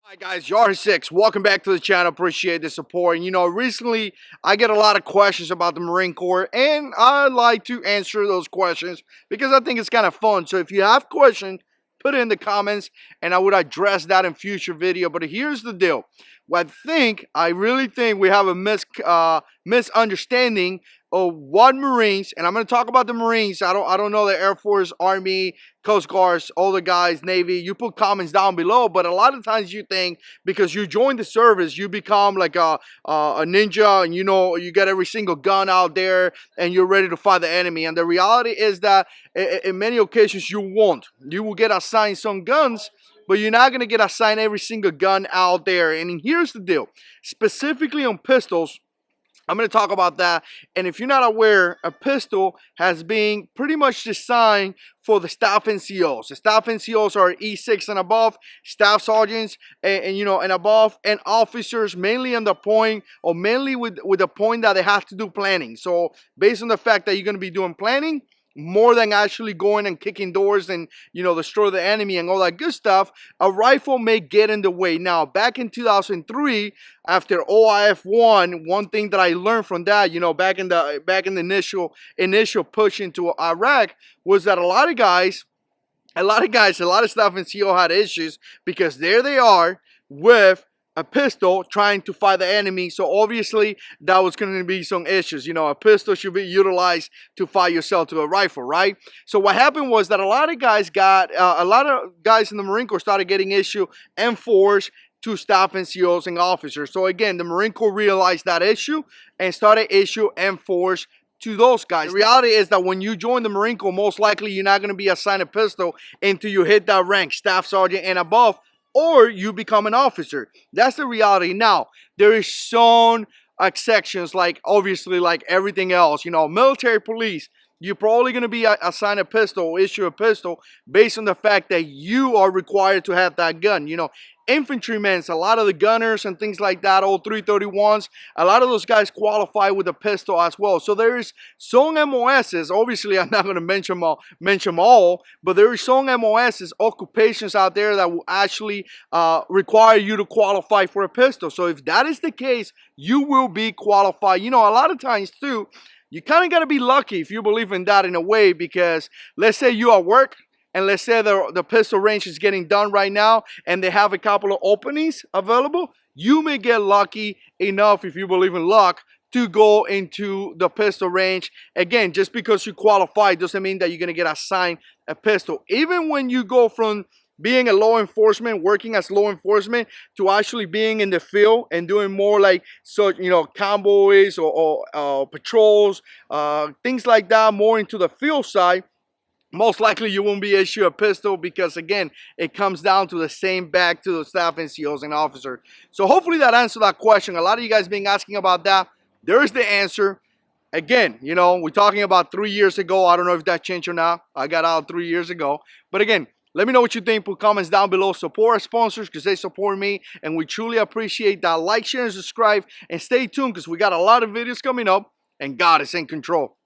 Hi guys, JH6, welcome back to the channel. Appreciate the support. And recently I get a lot of questions about the Marine Corps, and I like to answer those questions because I think it's kind of fun. So if you have questions, put it in the comments and I would address that in future video. But here's the deal. I really think we have a misunderstanding of what Marines, and I'm going to talk about the Marines. I don't know the Air Force, Army, Coast Guards, all the guys, Navy. You put comments down below, but a lot of times you think because you join the service, you become like a ninja, and you get every single gun out there, and you're ready to fight the enemy. And the reality is that in many occasions you won't. You will get assigned some guns, but you're not going to get assigned every single gun out there. And here's the deal. Specifically on pistols, I'm going to talk about that. And if you're not aware, a pistol has been pretty much designed for the staff NCOs. The staff NCOs are E6 and above, staff sergeants and above, and officers mainly on the point, or mainly with the point that they have to do planning. So based on the fact that you're going to be doing planning, more than actually going and kicking doors and destroy the enemy and all that good stuff, a rifle may get in the way. Now back in 2003, after OIF-1, one thing that I learned from that, back in the initial push into Iraq, was that a lot of staff in CO had issues because there they are with a pistol trying to fight the enemy. So obviously that was going to be some issues. A pistol should be utilized to fight yourself to a rifle, right? So what happened was that a lot of guys in the Marine Corps started getting issue M4s to staff NCOs and officers. So again, the Marine Corps realized that issue and started issue M4s to those guys. The reality is that when you join the Marine Corps, most likely you're not going to be assigned a pistol until you hit that rank, staff sergeant and above, or you become an officer. That's the reality. Now, there is some exceptions, like obviously like everything else. Military police, you're probably going to be assigned a pistol or issue a pistol based on the fact that you are required to have that gun. Infantrymen, a lot of the gunners and things like that, old 331s, a lot of those guys qualify with a pistol as well. So there is some MOSs, obviously I'm not going to mention them all, but there is some MOSs, occupations out there that will actually require you to qualify for a pistol. So if that is the case, you will be qualified. A lot of times too, you kind of got to be lucky if you believe in that in a way, because let's say you are at work, and let's say the pistol range is getting done right now and they have a couple of openings available, you may get lucky enough, if you believe in luck, to go into the pistol range. Again, just because you qualify doesn't mean that you're going to get assigned a pistol. Even when you go from being a law enforcement, working as law enforcement, to actually being in the field and doing more like convoys or patrols, things like that, more into the field side, most likely you won't be issued a pistol, because again, it comes down to the same back to the staff NCOs and officers. So hopefully that answered that question. A lot of you guys been asking about that. There is the answer. Again, we're talking about 3 years ago. I don't know if that changed or not. I got out 3 years ago. But again, let me know what you think. Put comments down below. Support our sponsors because they support me, and we truly appreciate that. Like, share, and subscribe, and stay tuned because we got a lot of videos coming up, and God is in control.